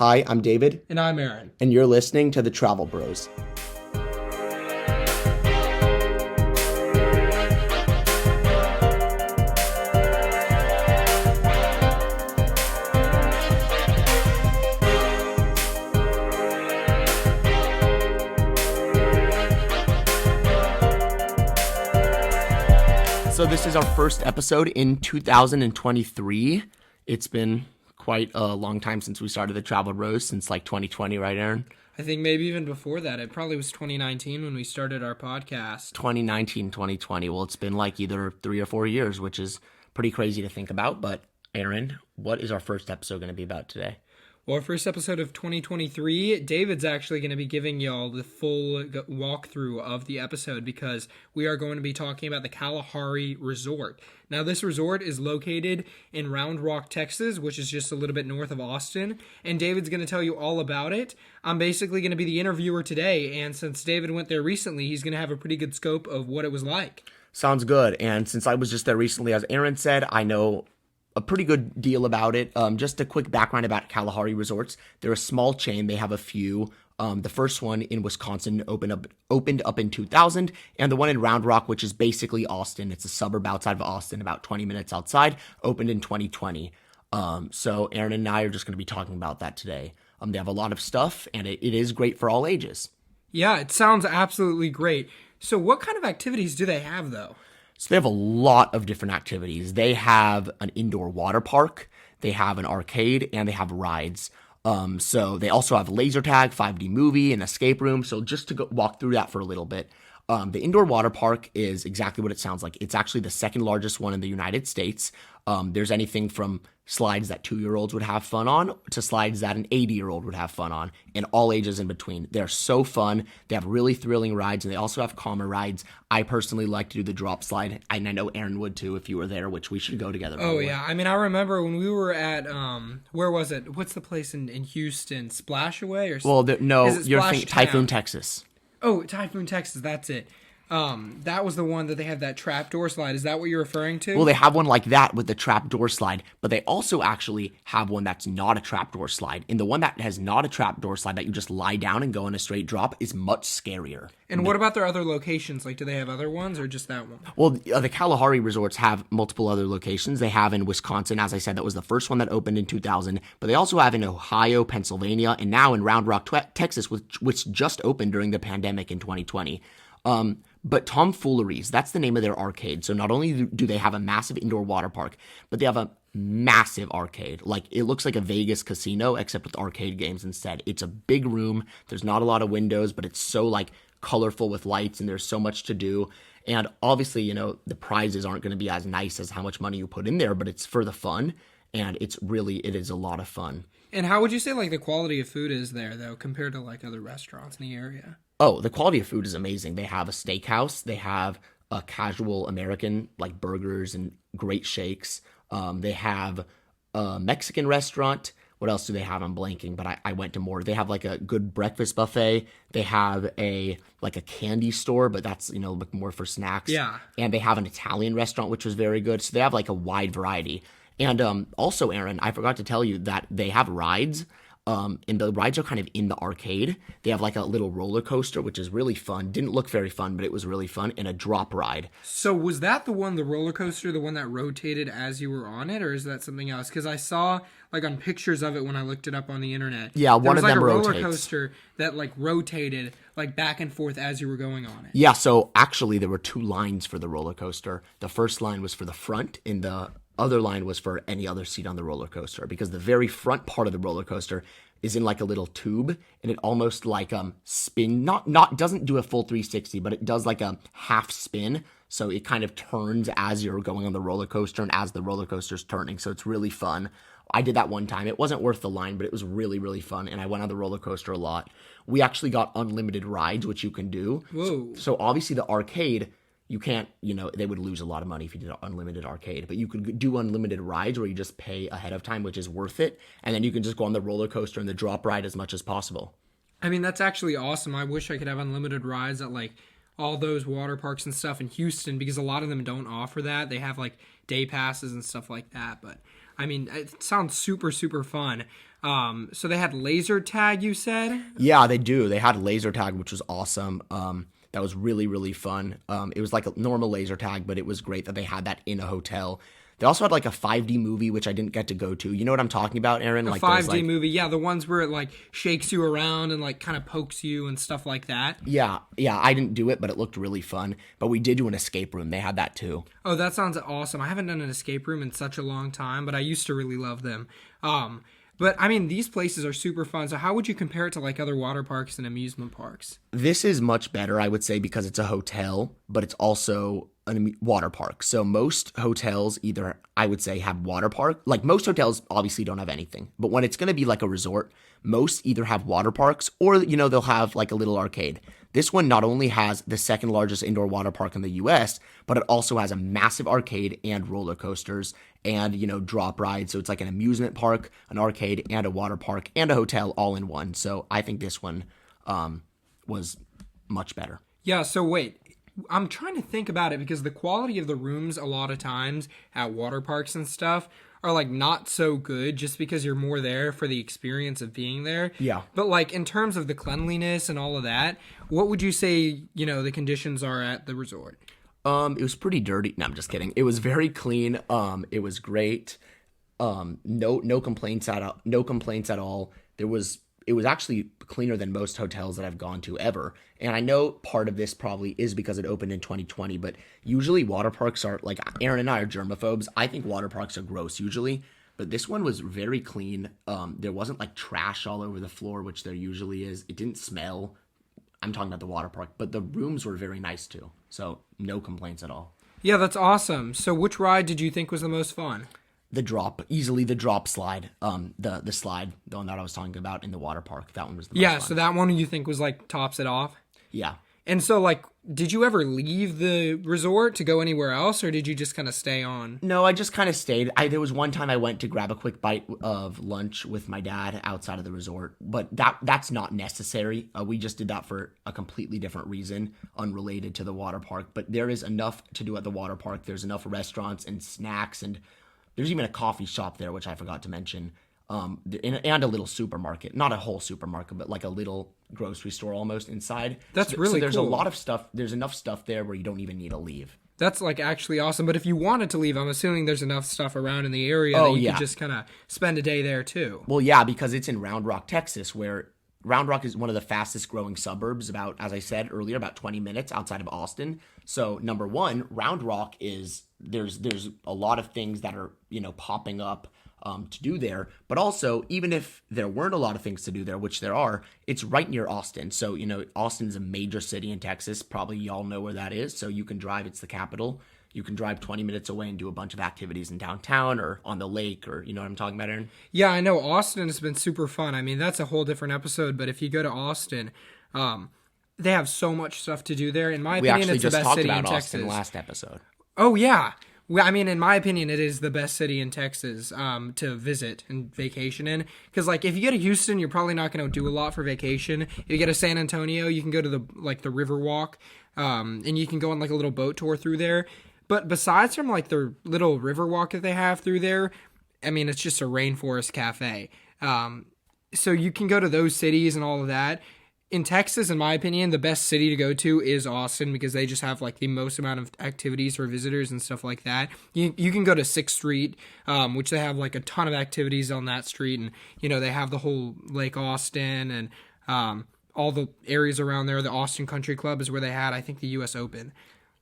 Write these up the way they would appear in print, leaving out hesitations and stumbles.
Hi, I'm David. And I'm Aaron. And you're listening to The Travel Bros. So this is our first episode in 2023. It's been quite a long time since we started The Travel Bros, since like 2020, right, Aaron? I think maybe even before that. It probably was 2019 when we started our podcast. 2019, 2020. Well, it's been like either 3 or 4 years, which is pretty crazy to think about. But Aaron, what is our first episode going to be about today? Well, our first episode of 2023, David's actually going to be giving y'all the full walkthrough of the episode because we are going to be talking about the Kalahari Resort. Now, this resort is located in Round Rock, Texas, which is just a little bit north of Austin, and David's going to tell you all about it. I'm basically going to be the interviewer today, and since David went there recently, he's going to have a pretty good scope of what it was like. Sounds good. And since I was just there recently, as Aaron said, I know a pretty good deal about it. Just a quick background about Kalahari Resorts. They're a small chain. They have a few. The first one in Wisconsin opened up in 2000, and the one in Round Rock, which is basically Austin, it's a suburb outside of Austin, about 20 minutes outside, opened in 2020. So Aaron and I are just going to be talking about that today. They have a lot of stuff, and it is great for all ages. Yeah, it sounds absolutely great. So what kind of activities do they have, though? So they have a lot of different activities. They have an indoor water park, they have an arcade, and they have rides. So they also have laser tag, 5D movie, and escape room. So just to walk through that for a little bit. The indoor water park is exactly what it sounds like. It's actually the second largest one in the United States. There's anything from slides that 2-year-olds would have fun on to slides that an 80-year-old would have fun on, and all ages in between. They're so fun. They have really thrilling rides, and they also have calmer rides. I personally like to do the drop slide, and I know Aaron would too if you were there, which we should go together. Oh, yeah. I mean, I remember when we were at, where was it? What's the place in Houston? Splashaway? You're thinking Typhoon, Texas. Oh, Typhoon, Texas, that's it. That was the one that they have that trapdoor slide. Is that what you're referring to? Well, they have one like that with the trapdoor slide, but they also actually have one that's not a trapdoor slide. And the one that has not a trapdoor slide that you just lie down and go in a straight drop is much scarier. And what about their other locations? Like, do they have other ones or just that one? Well, the Kalahari Resorts have multiple other locations. They have in Wisconsin, as I said, that was the first one that opened in 2000. But they also have in Ohio, Pennsylvania, and now in Round Rock, Texas, which just opened during the pandemic in 2020. But Tomfooleries, that's the name of their arcade. So not only do they have a massive indoor water park, but they have a massive arcade. Like, it looks like a Vegas casino, except with arcade games instead. It's a big room. There's not a lot of windows, but it's so, like, colorful with lights, and there's so much to do. And obviously, you know, the prizes aren't going to be as nice as how much money you put in there, but it's for the fun, and it is a lot of fun. And how would you say, like, the quality of food is there, though, compared to, like, other restaurants in the area? Oh, the quality of food is amazing. They have a steakhouse. They have a casual American, like burgers and great shakes. They have a Mexican restaurant. What else do they have? I'm blanking, but I went to more. They have like a good breakfast buffet. They have a candy store, but that's, like more for snacks. Yeah. And they have an Italian restaurant, which was very good. So they have like a wide variety. And also, Aaron, I forgot to tell you that they have rides. And the rides are kind of in the arcade. They have like a little roller coaster, which is really fun. Didn't look very fun, but it was really fun. And a drop ride. So was that the roller coaster, the one that rotated as you were on it? Or is that something else? Because I saw like on pictures of it when I looked it up on the internet. Yeah, one of them rotates. There was like a roller coaster that like rotated like back and forth as you were going on it. Yeah, so actually there were 2 lines for the roller coaster. The first line was for the front, and the other line was for any other seat on the roller coaster, because the very front part of the roller coaster is in like a little tube, and it almost like spin, not doesn't do a full 360, but it does like a half spin, so it kind of turns as you're going on the roller coaster and as the roller coaster's turning, so it's really fun. I did that one time. It wasn't worth the line, but it was really, really fun, and I went on the roller coaster a lot. We actually got unlimited rides, which you can do. Whoa. So obviously the arcade, you can't, they would lose a lot of money if you did an unlimited arcade, but you could do unlimited rides where you just pay ahead of time, which is worth it. And then you can just go on the roller coaster and the drop ride as much as possible. I mean, that's actually awesome. I wish I could have unlimited rides at like all those water parks and stuff in Houston, because a lot of them don't offer that. They have like day passes and stuff like that. But I mean, it sounds super, super fun. So they had laser tag, you said? Yeah, they do. They had laser tag, which was awesome. That was really, really fun. It was like a normal laser tag, but it was great that they had that in a hotel. They also had like a 5D movie, which I didn't get to go to. You know what I'm talking about, Aaron? A Like 5D movie, yeah, the ones where it like shakes you around and like kind of pokes you and stuff like that. Yeah, I didn't do it, but it looked really fun. But we did do an escape room. They had that too. Oh, that sounds awesome. I haven't done an escape room in such a long time, but I used to really love them. But I mean, these places are super fun. So how would you compare it to like other water parks and amusement parks? This is much better, I would say, because it's a hotel, but it's also a water park. So most hotels either, I would say, have water park. Like most hotels obviously don't have anything. But when it's going to be like a resort, most either have water parks or, they'll have like a little arcade. This one not only has the second largest indoor water park in the US, but it also has a massive arcade and roller coasters and, drop rides. So it's like an amusement park, an arcade, and a water park and a hotel all in one. So I think this one was much better. Yeah, so wait. I'm trying to think about it because the quality of the rooms a lot of times at water parks and stuff are like not so good just because you're more there for the experience of being there. Yeah. But like in terms of the cleanliness and all of that, what would you say, the conditions are at the resort? It was pretty dirty. No, I'm just kidding. It was very clean. It was great. No complaints at all. It was actually cleaner than most hotels that I've gone to ever. And I know part of this probably is because it opened in 2020, but usually water parks are like, Aaron and I are germaphobes. I think water parks are gross usually, but this one was very clean. There wasn't like trash all over the floor, which there usually is. It didn't smell. I'm talking about the water park, but the rooms were very nice too. So no complaints at all. Yeah, that's awesome. So which ride did you think was the most fun? Easily the drop slide, the slide, the one that I was talking about in the water park. That one was the most fun. So that one you think was like tops it off? Yeah. And so like, did you ever leave the resort to go anywhere else or did you just kind of stay on? No, I just kind of stayed. There was one time I went to grab a quick bite of lunch with my dad outside of the resort, but that's not necessary. We just did that for a completely different reason, unrelated to the water park. But there is enough to do at the water park. There's enough restaurants and snacks, and there's even a coffee shop there, which I forgot to mention, and a little supermarket. Not a whole supermarket, but like a little grocery store almost inside. That's really so there's cool. a lot of stuff. There's enough stuff there where you don't even need to leave. That's like actually awesome. But if you wanted to leave, I'm assuming there's enough stuff around in the area that you could just kind of spend a day there too. Well, yeah, because it's in Round Rock, Texas, where Round Rock is one of the fastest growing suburbs, about, as I said earlier, about 20 minutes outside of Austin. So number one, Round Rock is, there's a lot of things that are, popping up to do there. But also, even if there weren't a lot of things to do there, which there are, it's right near Austin. So, Austin is a major city in Texas. Probably y'all know where that is. So you can drive, it's the capital. You can drive 20 minutes away and do a bunch of activities in downtown or on the lake, or you know what I'm talking about, Aaron? Yeah, I know. Austin has been super fun. I mean, that's a whole different episode. But if you go to Austin, they have so much stuff to do there. In my opinion, it's the best city in Texas. We actually just talked about Austin last episode. Oh, yeah. Well, I mean, in my opinion, it is the best city in Texas to visit and vacation in. Because, like, if you go to Houston, you're probably not going to do a lot for vacation. If you go to San Antonio, you can go to the river walk, and you can go on, like, a little boat tour through there. But besides from, like, the little river walk that they have through there, I mean, it's just a rainforest cafe. So you can go to those cities and all of that. In Texas, in my opinion, the best city to go to is Austin because they just have like the most amount of activities for visitors and stuff like that. You can go to 6th Street, which they have like a ton of activities on that street. And, they have the whole Lake Austin and all the areas around there. The Austin Country Club is where they had, I think, the U.S. Open.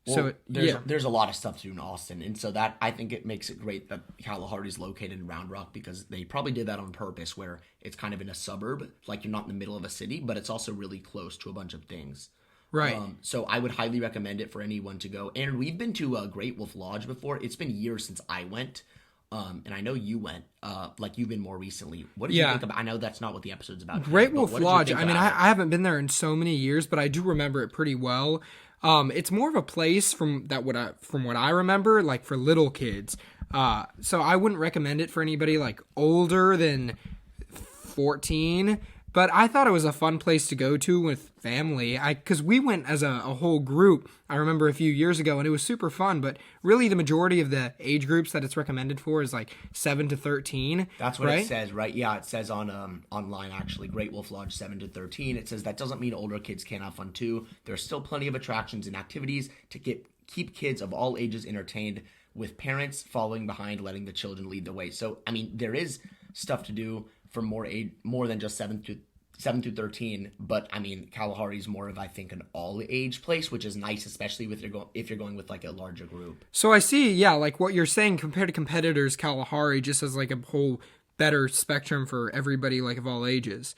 Well, there's a lot of stuff to do in Austin, and so that I think it makes it great that Kalahari is located in Round Rock because they probably did that on purpose, where it's kind of in a suburb, like you're not in the middle of a city, but it's also really close to a bunch of things. Right. So I would highly recommend it for anyone to go. And we've been to Great Wolf Lodge before. It's been years since I went, and I know you went. Like you've been more recently. What did you think about? I know that's not what the episode's about. Great Wolf Lodge. I mean, I haven't been there in so many years, but I do remember it pretty well. It's more of a place from what I remember, like for little kids. So I wouldn't recommend it for anybody like older than 14. But I thought it was a fun place to go to with family. Because we went as a whole group, I remember a few years ago, and it was super fun. But really, the majority of the age groups that it's recommended for is like 7 to 13. That's what right? it says, right? Yeah, it says on online, actually, Great Wolf Lodge 7 to 13. It says that doesn't mean older kids can't have fun too. There's still plenty of attractions and activities to keep kids of all ages entertained, with parents following behind, letting the children lead the way. So, I mean, there is stuff to do for more than just 7 through 13, but I mean, Kalahari is more of, I think, an all-age place, which is nice, especially if you're going with like a larger group. So I see, yeah, like what you're saying compared to competitors, Kalahari just has like a whole better spectrum for everybody, like of all ages.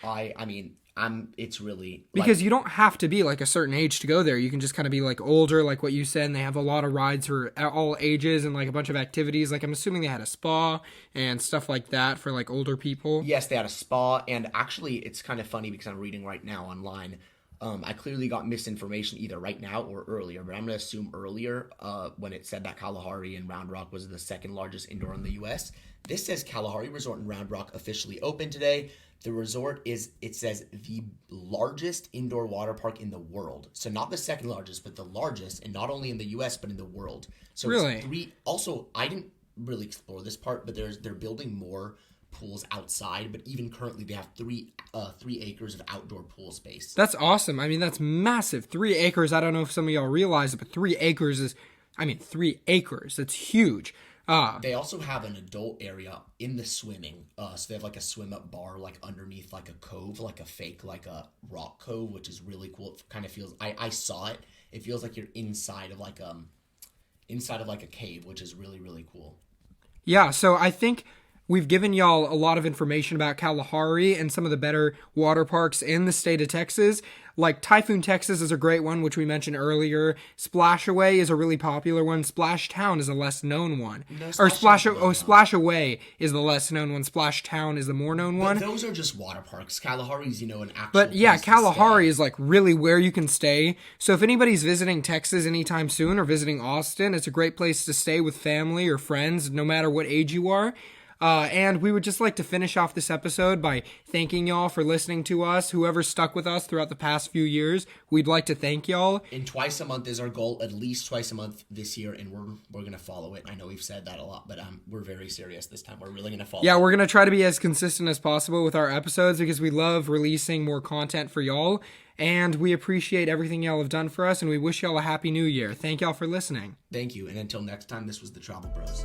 It's really Because you don't have to be like a certain age to go there. You can just kind of be like older, like what you said, and they have a lot of rides for all ages and like a bunch of activities. Like I'm assuming they had a spa and stuff like that for like older people. Yes, they had a spa, and actually, it's kind of funny because I'm reading right now online. I clearly got misinformation either right now or earlier, but I'm going to assume earlier when it said that Kalahari and Round Rock was the second largest indoor in the U.S. This says Kalahari Resort and Round Rock officially opened today. The resort is, it says, the largest indoor water park in the world. So not the second largest, but the largest, and not only in the U.S., but in the world. So really? It's three. Also, I didn't really explore this part, but they're building more pools outside, but even currently they have 3 acres of outdoor pool space. That's awesome. I mean, that's massive. 3 acres. I don't know if some of y'all realize it, but 3 acres is, 3 acres. That's huge. They also have an adult area in the swimming. So they have like a swim up bar like underneath like a cove, like a fake like a rock cove, which is really cool. It kind of feels, I saw it. It feels like you're inside of like a cave, which is really, really cool. Yeah, so I think we've given y'all a lot of information about Kalahari and some of the better water parks in the state of Texas. Like Typhoon, Texas is a great one, which we mentioned earlier. Splashaway is a really popular one. Splash Town is a less known one. Splash Away is the less known one. Splash Town is the more known one. But those are just water parks. Kalahari's, an actual But yeah, place to Kalahari stay. is like really where you can stay. So if anybody's visiting Texas anytime soon or visiting Austin, it's a great place to stay with family or friends, no matter what age you are. And we would just like to finish off this episode by thanking y'all for listening to us. Whoever stuck with us throughout the past few years, we'd like to thank y'all. And twice a month is our goal, at least twice a month this year, and we're going to follow it. I know we've said that a lot, but we're very serious this time. We're really going to follow it. Yeah, we're going to try to be as consistent as possible with our episodes because we love releasing more content for y'all. And we appreciate everything y'all have done for us, and we wish y'all a happy new year. Thank y'all for listening. Thank you, and until next time, this was the Travel Bros.